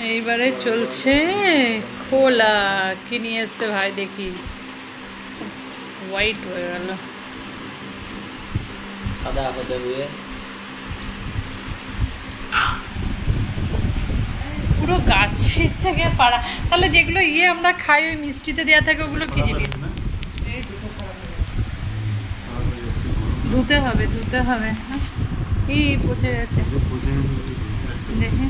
এইবারে চলছে খোলা। কি নিয়ে এসছে ভাই দেখি। হোয়াইট হয়ে গেল, সাদা হতে দিয়ে পুরো গাছের থেকে পাড়া। তাহলে যেগুলো আমরা খাই ওই মিষ্টিতে দেওয়া থাকে ওগুলো কি জিনিস? ধুতে হবে ধুতে হবে। কি পচে গেছে দেখি।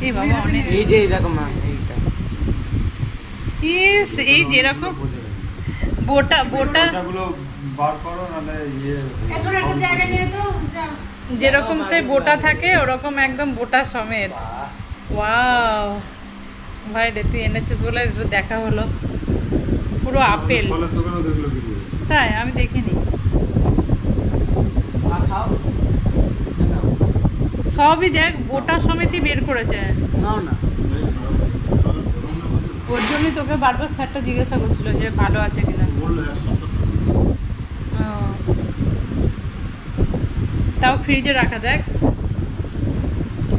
এই বাবা অনেক। এই যে এরকম এইটা ইস, এই যেরকম বোটা বোটা বার করো নালে যেরকম সেই বোটা থাকে ওরকম একদম বোটা সমেত। ওয়াও ভাই রে, তুই এনেছিস বলে একটু দেখা হলো। পুরো আপেল। তাই আমি দেখিনি। সবই দেখ বোটা সমেতই বের করেছে। নাও না, ওর জন্যই তোকে বারবার স্যারটা জিজ্ঞাসা করছিল যে ভালো আছে কিনা। তাও ফ্রিজে রাখা দেখ।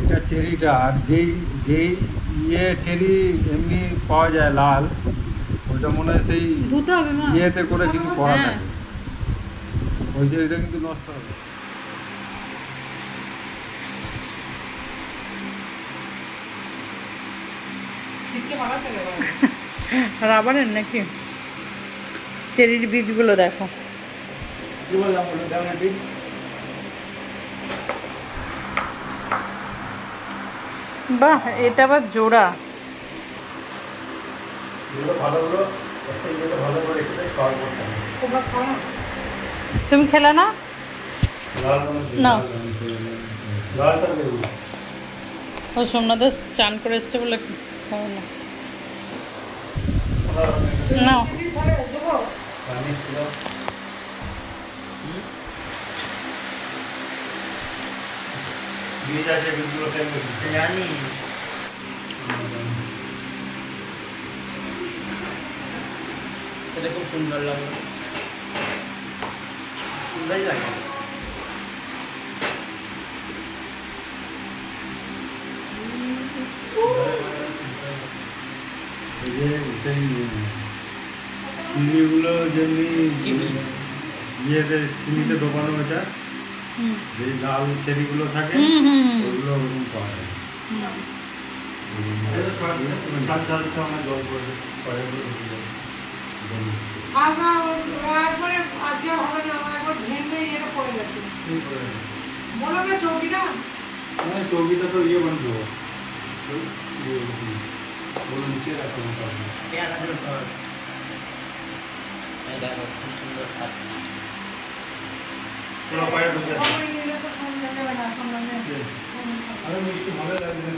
এটা চেরিটা, আর যেই যেই চেরি এমনি পাওয়া যায় লাল, ওটা মনে হয় সেই ধুতে হবে মা। ইয়েতে করে কিছু করা হ্যাঁ। থাকে। ওই চেরিটা কিন্তু নষ্ট হবে। রাবারের নাকি? চেরির বীজগুলো দেখো। কি বললাম বলো, দাও না ঠিক। বাহ, এটা আবার জোড়া। তুমি খেলে না? না। ও সোমনাথ চান করে এসছে বলে খাবো না। নাও। জানি এটা খুব সুন্দর লাগে, সুন্দরই লাগে। চিনিগুলো যেমনি চিনি ইয়েতে চিনিতে দোকানো হয়েছে, যে লাল চেরিগুলো থাকে ওগুলো ওরকম পাওয়া যায়। জল করে চৌকিটা তো ইয়ে বানিয়ে দেবো, নিচে রাখতে দেখো খুব সুন্দর খাচ্ছে। মিষ্টি ভালো লাগবে।